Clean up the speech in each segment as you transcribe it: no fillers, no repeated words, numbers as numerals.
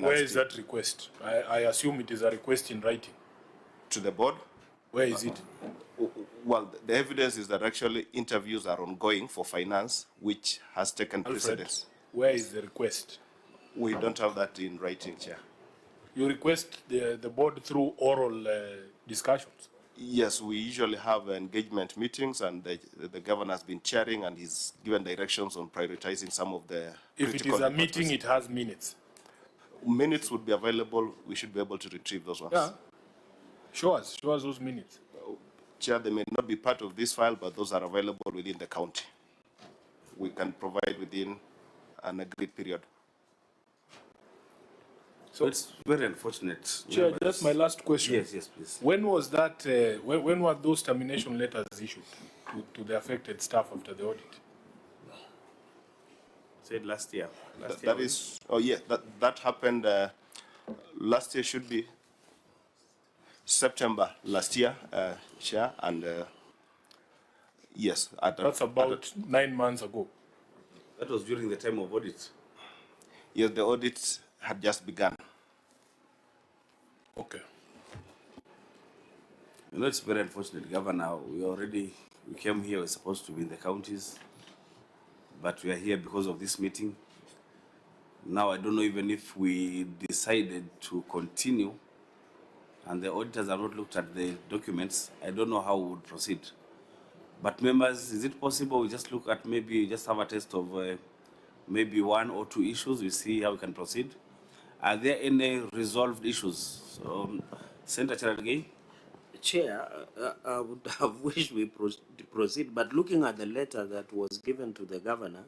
where is that request? I assume it is a request in writing. To the board? Where is it? Well, the evidence is that actually interviews are ongoing for finance, which has taken precedence. Where is the request? We don't have that in writing, Chair. You request the board through oral discussions? Yes, we usually have engagement meetings, and the governor has been chairing, and he's given directions on prioritizing some of the If it is a meeting, it has minutes. Minutes would be available. We should be able to retrieve those ones. Yeah. Show us those minutes. Chair, they may not be part of this file, but those are available within the county. We can provide within an agreed period. So it's very unfortunate. Chair, that's my last question. Yes, yes, please. When was that? When were those termination letters issued to the affected staff after the audit? Said last year. That is. Oh yeah, that happened last year. Should be September last year, Chair, and yes. That's about 9 months ago. That was during the time of audit. Yes, the audit had just begun. Okay. You know, it's very unfortunate, Governor. We came here, we're supposed to be in the counties, but we are here because of this meeting. Now, I don't know even if we decided to continue and the auditors have not looked at the documents, I don't know how we would proceed. But members, is it possible we just look at maybe just have a test of maybe 1 or 2 issues, we see how we can proceed? Are there any resolved issues? Senator Charagay? Chair, I would have wished we proceed, but looking at the letter that was given to the governor,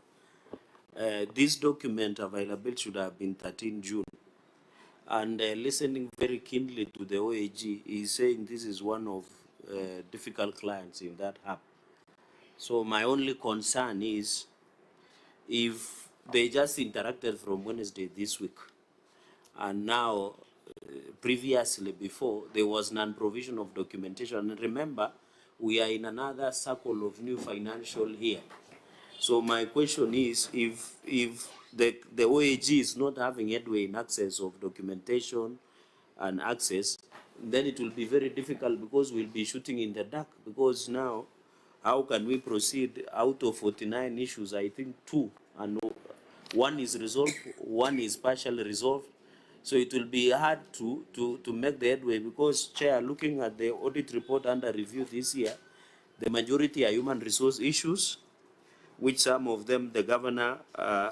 this document available should have been 13 June. And listening very keenly to the OAG, he's saying this is one of difficult clients in that hub. So my only concern is if they just interacted from Wednesday this week, and now previously before there was non-provision of documentation. And remember, we are in another circle of new financial year. So my question is, if the OAG is not having headway in access of documentation and access, then it will be very difficult because we'll be shooting in the dark. Because now, how can we proceed out of 49 issues? I think 2, and 1 is resolved, 1 is partially resolved. So it will be hard to make the headway because, Chair, looking at the audit report under review this year, the majority are human resource issues, which some of them the governor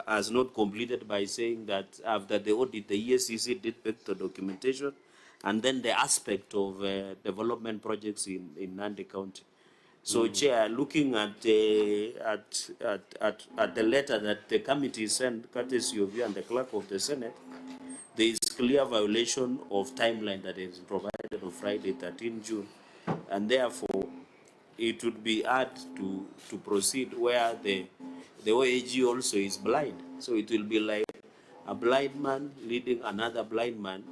has not completed by saying that after the audit, the ESCC did pick the documentation, and then the aspect of development projects in Nandi County. So, Chair, looking at the letter that the committee sent, courtesy of you and the clerk of the Senate, there is clear violation of timeline that is provided on Friday, 13 June, and therefore it would be hard to proceed where the OAG also is blind. So it will be like a blind man leading another blind man.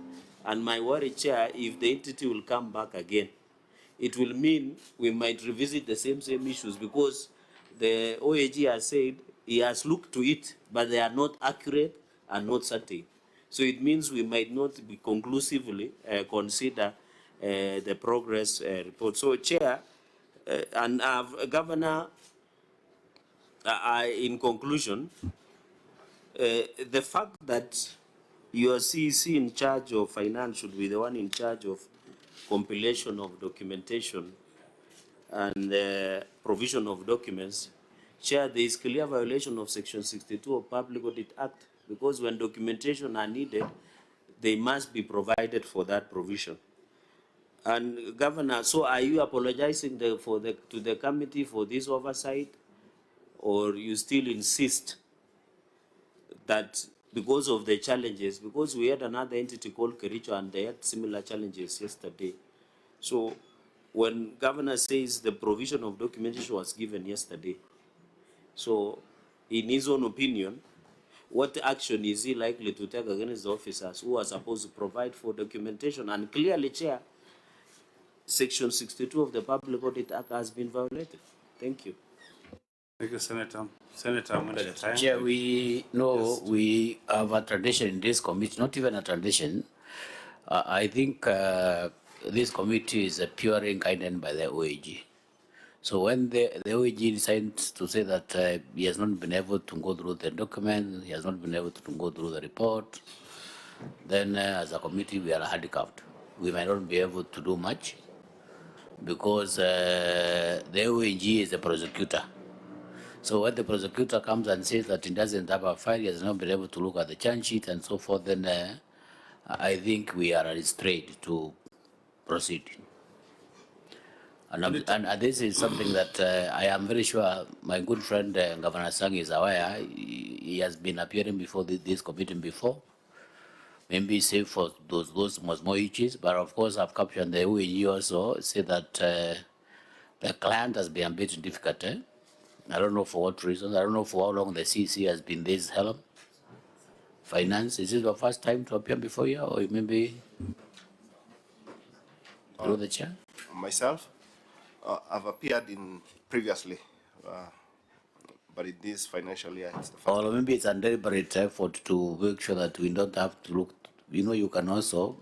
And my worry, Chair, if the entity will come back again, it will mean we might revisit the same issues because the OAG has said he has looked to it, but they are not accurate and not certain. So it means we might not be conclusively consider the progress report. So, Chair, and Governor, in conclusion, the fact that your CEC in charge of finance should be the one in charge of compilation of documentation and provision of documents, Chair, there is clear violation of Section 62 of Public Audit Act, because when documentation are needed, they must be provided for that provision. And Governor, so are you apologizing to the committee for this oversight, or you still insist that because of the challenges, because we had another entity called Kericho and they had similar challenges yesterday. So when Governor says the provision of documentation was given yesterday, so in his own opinion, what action is he likely to take against the officers who are supposed to provide for documentation? And clearly, Chair, Section 62 of the Public Audit Act has been violated. Thank you. Thank you, Senator. Senator Mwenda Gataya. Chair, we know we have a tradition in this committee, not even a tradition. I think this committee is purely guided by the OAG. So when the OAG decides to say that he has not been able to go through the document, he has not been able to go through the report, then as a committee we are handicapped. We might not be able to do much because the OAG is the prosecutor. So when the prosecutor comes and says that he doesn't have a file, he has not been able to look at the charge sheet and so forth, then I think we are restrained to proceed. And this is something that I am very sure my good friend Governor Sang is aware. He has been appearing before this committee before. Maybe save for those more issues, but of course I've captured the OAG also say that the client has been a bit difficult. I don't know for what reason. I don't know for how long the CC has been this helm. Finance, is this your first time to appear before you, or maybe through the chair? Myself, I've appeared in previously, but in this financial year, it's the first. Or maybe it's a deliberate effort to make sure that we don't have to look. You can also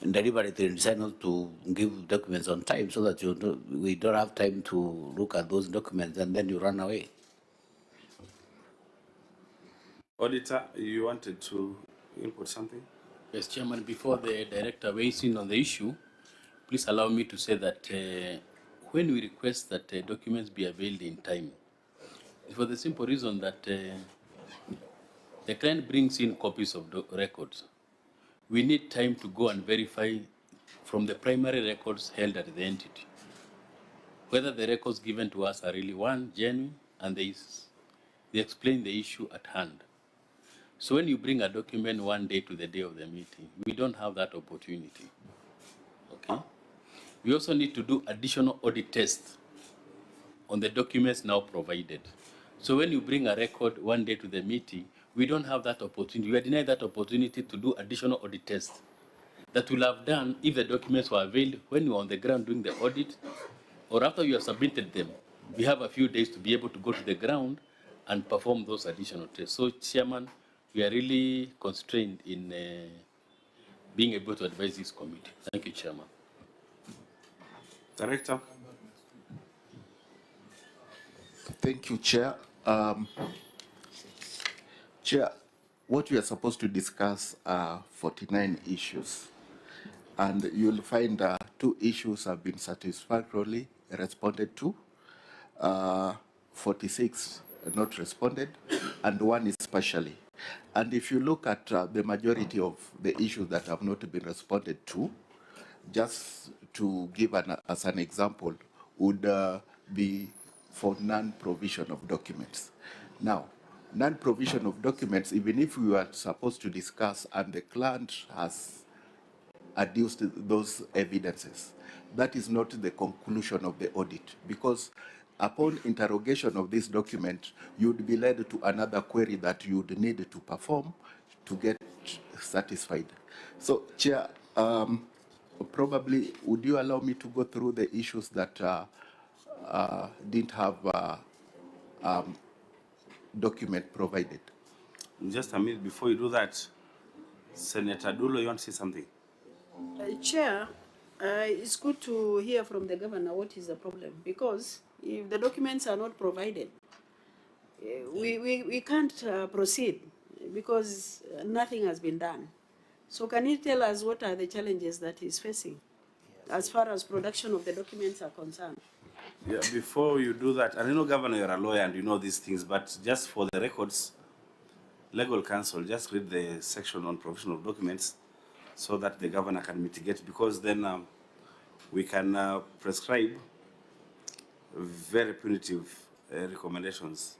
deliberately decide not to give documents on time so that we don't have time to look at those documents and then you run away. Auditor, you wanted to input something? Yes, Chairman, before the director weighs in on the issue, please allow me to say that when we request that documents be availed in time, it's for the simple reason that the client brings in copies of records. We need time to go and verify from the primary records held at the entity whether the records given to us are really genuine, and they explain the issue at hand. So when you bring a document one day to the day of the meeting, we don't have that opportunity. Okay? We also need to do additional audit tests on the documents now provided. So when you bring a record one day to the meeting, we don't have that opportunity. We are denied that opportunity to do additional audit tests that we'll have done if the documents were availed when you were on the ground doing the audit, or after you have submitted them. We have a few days to be able to go to the ground and perform those additional tests. So, Chairman, we are really constrained in being able to advise this committee. Thank you, Chairman. Director. Thank you, Chair. Chair, what we are supposed to discuss are 49 issues, and you'll find 2 issues have been satisfactorily responded to, 46 not responded, and 1 is partially. And if you look at the majority of the issues that have not been responded to, just to give as an example, would be for non-provision of documents. Now, non-provision of documents, even if we were supposed to discuss and the client has adduced those evidences, that is not the conclusion of the audit, because upon interrogation of this document, you'd be led to another query that you'd need to perform to get satisfied. So, Chair, probably would you allow me to go through the issues that didn't have document provided? Just a minute before you do that, Senator Dulo, you want to say something? Chair, it's good to hear from the governor what is the problem, because if the documents are not provided, we can't proceed because nothing has been done. So can you tell us what are the challenges that he's facing as far as production of the documents are concerned? Yeah, before you do that, and I know, Governor, you're a lawyer and you know these things, but just for the records, legal counsel, just read the section on provision of documents so that the governor can mitigate, because then we can prescribe very punitive recommendations.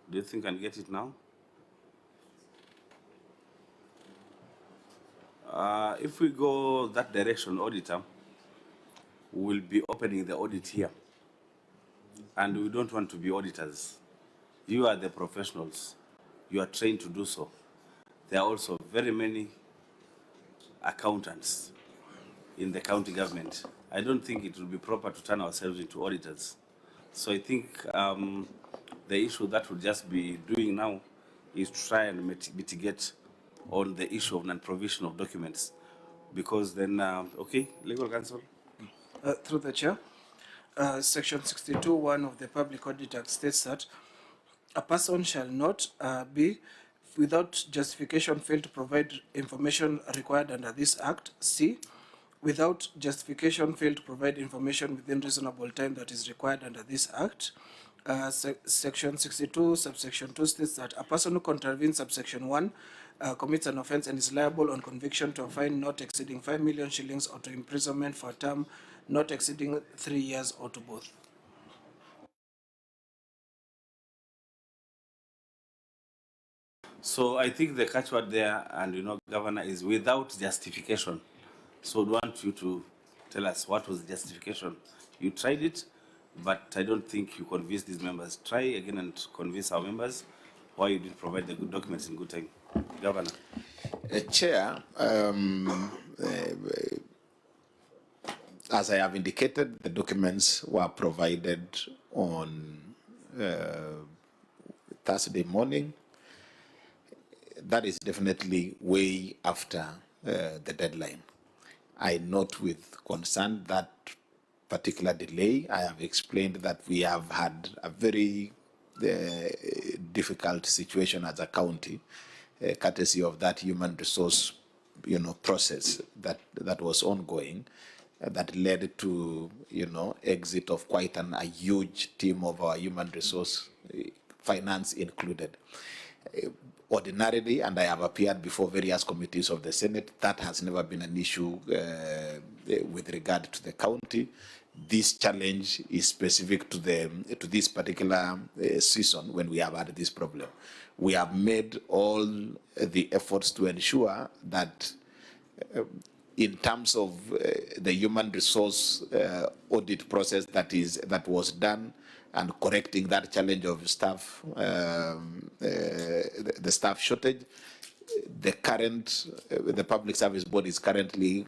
Do you think I can get it now? If we go that direction, auditor, we'll be opening the audit here. And we don't want to be auditors. You are the professionals. You are trained to do so. There are also very many accountants in the county government. I don't think it would be proper to turn ourselves into auditors. So I think the issue that we'll just be doing now is to try and mitigate on the issue of non-provision of documents. Because then, okay, legal counsel? Through the chair, section 62(1) of the Public Audit Act states that a person shall not be without justification fail to provide information required under this act. C, without justification fail to provide information within reasonable time that is required under this act. Section 62, subsection 2 states that a person who contravenes subsection 1 commits an offence and is liable on conviction to a fine not exceeding 5 million shillings or to imprisonment for a term not exceeding 3 years or to both. So I think the catchword there, and Governor, is without justification. So I want you to tell us what was the justification. You tried it, but I don't think you convinced these members. Try again and convince our members why you didn't provide the good documents in good time. Governor. Chair, as I have indicated, the documents were provided on Thursday morning. That is definitely way after the deadline. I note with concern that particular delay. I have explained that we have had a very difficult situation as a county, courtesy of that human resource, process that was ongoing, that led to, exit of quite a huge team of our human resource, finance included. Ordinarily, and I have appeared before various committees of the Senate, that has never been an issue with regard to the county. This challenge is specific to this particular season when we have had this problem. We have made all the efforts to ensure that in terms of the human resource audit process that was done, and correcting that challenge of staff, the staff shortage, the Public Service Board is currently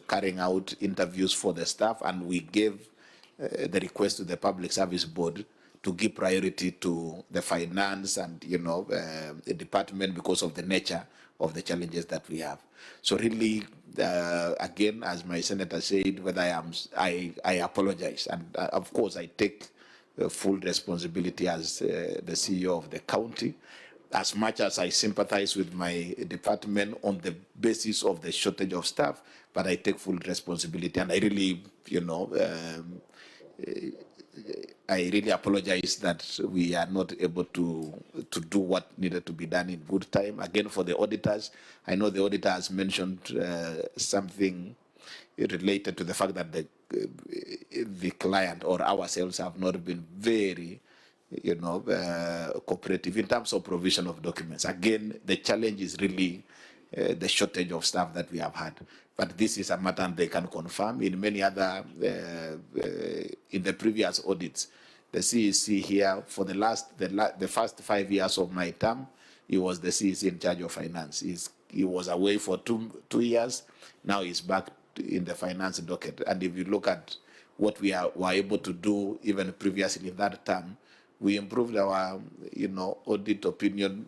carrying out interviews for the staff, and we gave the request to the Public Service Board to give priority to the finance and the department because of the nature of the challenges that we have. So really, again, as my senator said, whether I apologize, and of course I take full responsibility as the CEO of the county, as much as I sympathize with my department on the basis of the shortage of staff, but I take full responsibility, and I really, I really apologize that we are not able to do what needed to be done in good time. Again, for the auditors, I know the auditor has mentioned something related to the fact that the client or ourselves have not been very, cooperative in terms of provision of documents. Again, the challenge is really the shortage of staff that we have had. But this is a matter they can confirm. In many other, in the previous audits, the CEC here for the first 5 years of my term, he was the CEC in charge of finance. He was away for two years. Now he's back in the finance docket. And if you look at what we were able to do even previously in that term, we improved our, audit opinion,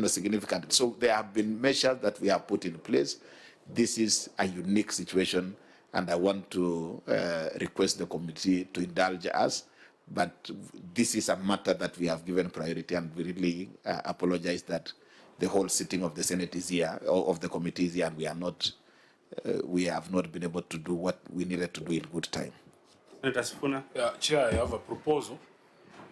significantly. So there have been measures that we have put in place. This is a unique situation, and I want to request the committee to indulge us. But this is a matter that we have given priority, and we really apologize that the whole sitting of the Senate is here, or of the committee is here, and we have not been able to do what we needed to do in good time. Chair, I have a proposal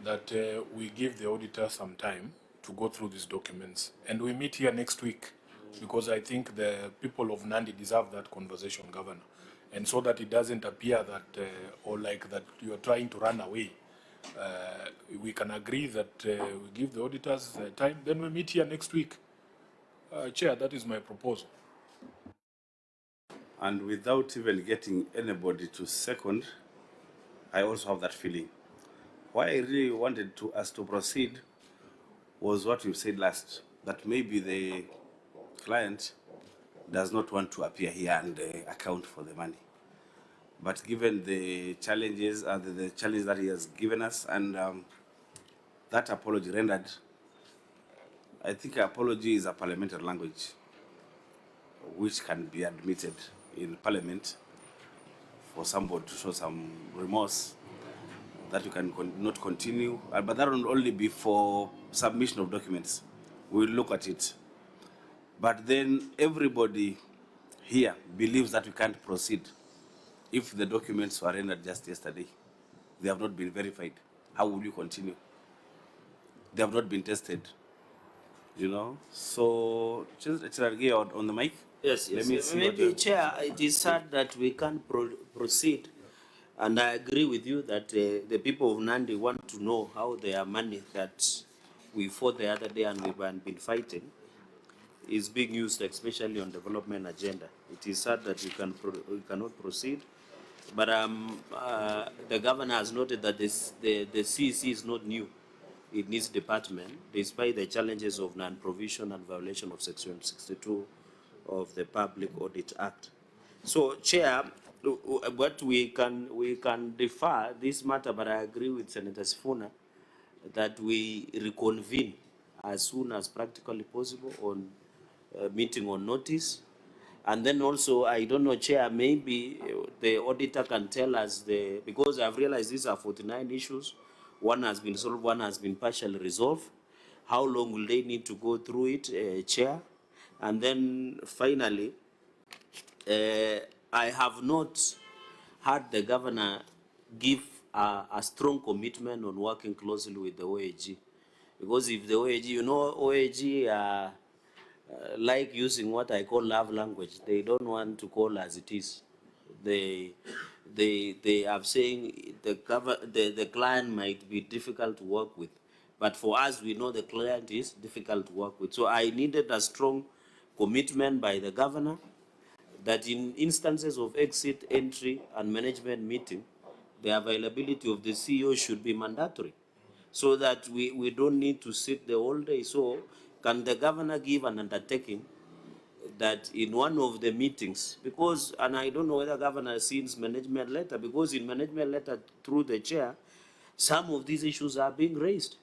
that we give the auditor some time to go through these documents, and we meet here next week, because I think the people of Nandi deserve that conversation, Governor, and so that it doesn't appear that or like that you are trying to run away. We can agree that we give the auditors time, then we meet here next week. Chair, that is my proposal. And without even getting anybody to second, I also have that feeling. Why I really wanted us to proceed was what you said last, that maybe the client does not want to appear here and account for the money. But given the challenges, the challenge that he has given us, and that apology rendered, I think apology is a parliamentary language which can be admitted in parliament for somebody to show some remorse that you can not continue, but that will only be for submission of documents. We'll look at it. But then everybody here believes that we can't proceed if the documents were rendered just yesterday. They have not been verified. How will you continue? They have not been tested, you know? So, on the mic. Yes, yes. Maybe, Chair, it is sad that we can't proceed. And I agree with you that the people of Nandi want to know how their money that we fought the other day and we've been fighting is being used, especially on development agenda. It is sad that we cannot proceed. But the governor has noted that the CEC is not new in this department, despite the challenges of non-provision and violation of Section 62 of the Public Audit Act. So, Chair, what we can defer this matter, but I agree with Senator Sifuna that we reconvene as soon as practically possible on meeting on notice. And then also, I don't know, Chair, maybe the auditor can tell us because I've realized these are 49 issues. One has been solved, one has been partially resolved. How long will they need to go through it, Chair? And then finally, I have not heard the governor give a strong commitment on working closely with the OAG. Because if the OAG, you know, OAG like using what I call love language. They don't want to call as it is. They are saying the client might be difficult to work with. But for us, we know the client is difficult to work with. So I needed a strong commitment by the governor that in instances of exit, entry, and management meeting, the availability of the CEO should be mandatory so that we don't need to sit the whole day. So can the governor give an undertaking that in one of the meetings, because, and I don't know whether governor has seen management letter, because in management letter through the chair, some of these issues are being raised.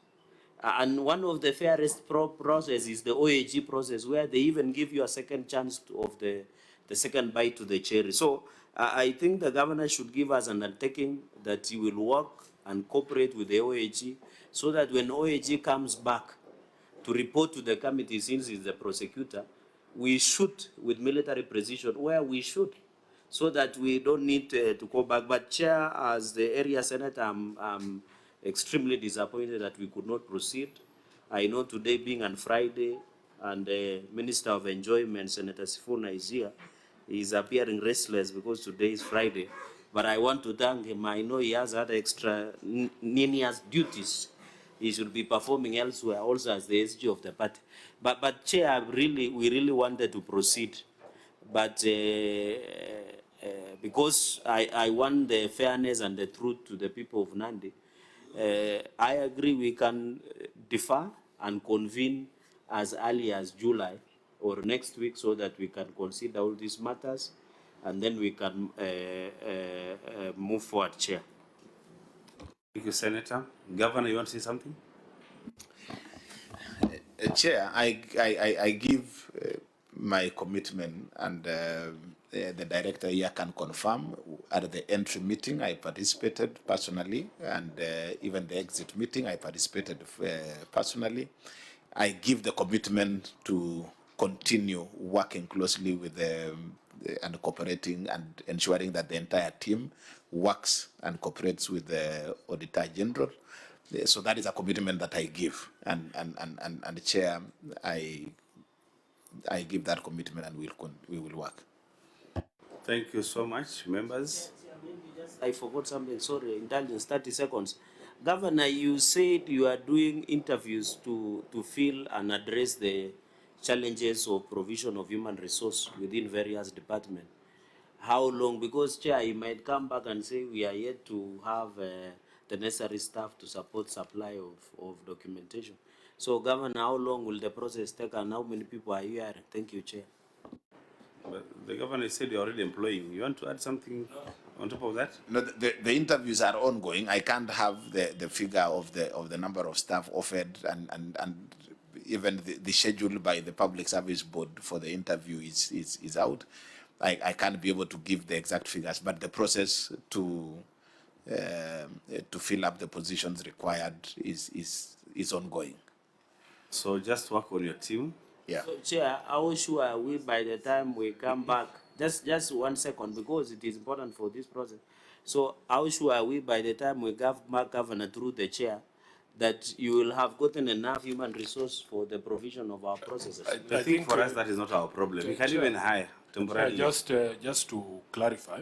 And one of the fairest process is the OAG process, where they even give you a second chance of the second bite to the cherry. So I think the governor should give us an undertaking that he will work and cooperate with the OAG so that when OAG comes back to report to the committee, since he's the prosecutor, we shoot with military precision where we should, so that we don't need to go back. But Chair, as the area senator, I'm extremely disappointed that we could not proceed. I know today being on Friday, and the Minister of Enjoyment, Senator Sifuna, is here. He's appearing restless because today is Friday. But I want to thank him. I know he has had extra ninias duties he should be performing elsewhere, also as the SG of the party. But Chair, we really wanted to proceed. But because I want the fairness and the truth to the people of Nandi, I agree we can defer and convene as early as July or next week so that we can consider all these matters and then we can move forward, Chair. Thank you, Senator. Governor, you want to say something? Chair, I give my commitment, and the director here can confirm. At the entry meeting, I participated personally, and even the exit meeting, I participated personally. I give the commitment to continue working closely with and cooperating and ensuring that the entire team works and cooperates with the Auditor General. So that is a commitment that I give, and Chair, I give that commitment, and we will work. Thank you so much, members. I forgot something. Sorry, indulgence. 30 seconds. Governor, you said you are doing interviews to fill and address the challenges of provision of human resource within various departments. How long? Because Chair, you might come back and say we are yet to have the necessary staff to support supply of documentation. So, Governor, how long will the process take and how many people are you hiring? Thank you, Chair. But the governor said you're already employing. You want to add something on top of that? No, the interviews are ongoing. I can't have the figure of the number of staff offered and even the schedule by the Public Service Board for the interview is out. I can't be able to give the exact figures, but the process to fill up the positions required is ongoing. So just work on your team. Yeah. So, Chair, how sure are we by the time we come back? Just 1 second, because it is important for this process. So how sure are we by the time we back Governor through the chair that you will have gotten enough human resource for the provision of our processes? I think for us that is not our problem. We can even hire temporarily. Just to clarify,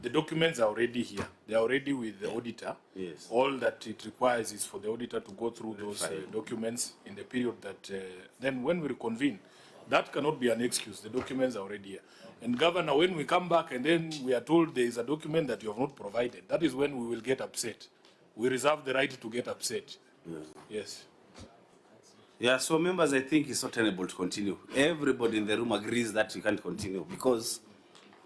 the documents are already here. They are already with the auditor. Yes. All that it requires is for the auditor to go through those documents in the period that, then when we reconvene, that cannot be an excuse. The documents are already here. And Governor, when we come back and then we are told there is a document that you have not provided, that is when we will get upset. We reserve the right to get upset. Yes. Yeah, so members, I think it's not tenable to continue. Everybody in the room agrees that you can't continue because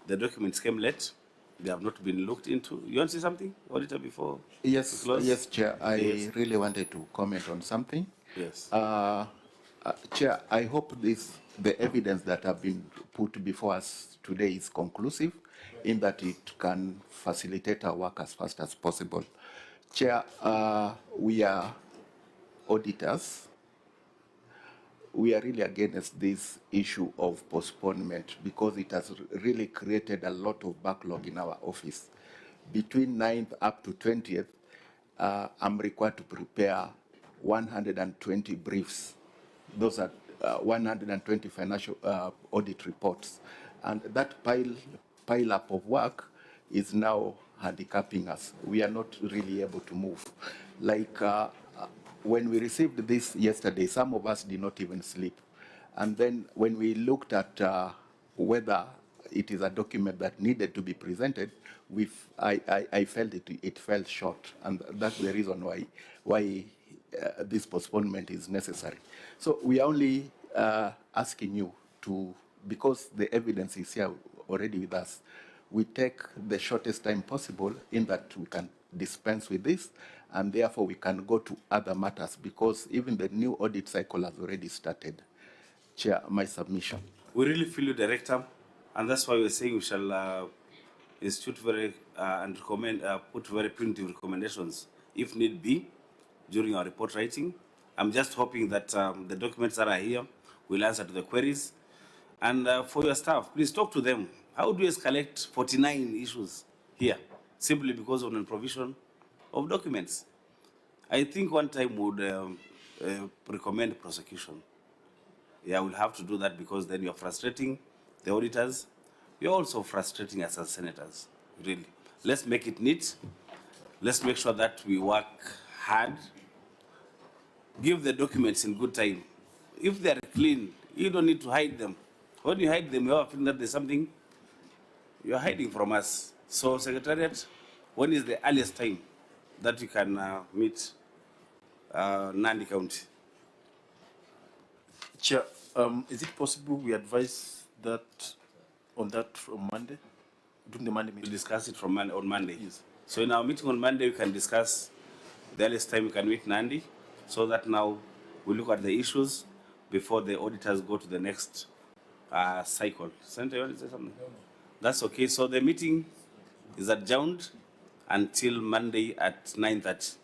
the documents came late. They have not been looked into. You want to say something, Auditor, before Yes, we close? yes, Chair. I really wanted to comment on something. Yes. Chair, I hope the evidence that have been put before us today is conclusive in that it can facilitate our work as fast as possible. Chair, we are auditors. We are really against this issue of postponement because it has really created a lot of backlog in our office. Between 9th up to 20th, I'm required to prepare 120 briefs. Those are 120 financial audit reports. And that pile up of work is now handicapping us. We are not really able to move. Like when we received this yesterday, some of us did not even sleep. And then when we looked at whether it is a document that needed to be presented, I felt it fell short. And that's the reason why this postponement is necessary. So we are only asking you to, because the evidence is here already with us, we take the shortest time possible in that we can dispense with this, and therefore we can go to other matters because even the new audit cycle has already started. Chair, my submission. We really feel you, Director, and that's why we're saying we shall institute and recommend, put very primitive recommendations, if need be, during our report writing. I'm just hoping that the documents that are here will answer to the queries. And for your staff, please talk to them. How do you escalate 49 issues here simply because of non-provision of documents? I think one time would recommend prosecution. Yeah, we'll have to do that because then you're frustrating the auditors. You're also frustrating us as senators, really. Let's make it neat. Let's make sure that we work hard. Give the documents in good time. If they're clean, you don't need to hide them. When you hide them, you have a feeling that there's something you're hiding from us. So, Secretariat, when is the earliest time that you can meet Nandi County? Chair, is it possible we advise that on that from Monday, during the Monday meeting? We'll discuss it from on Monday. Yes. So in our meeting on Monday, we can discuss the earliest time we can meet Nandi, so that now we look at the issues before the auditors go to the next cycle. Senator, you want to say something? No. That's okay. So the meeting is adjourned until Monday at 9:30.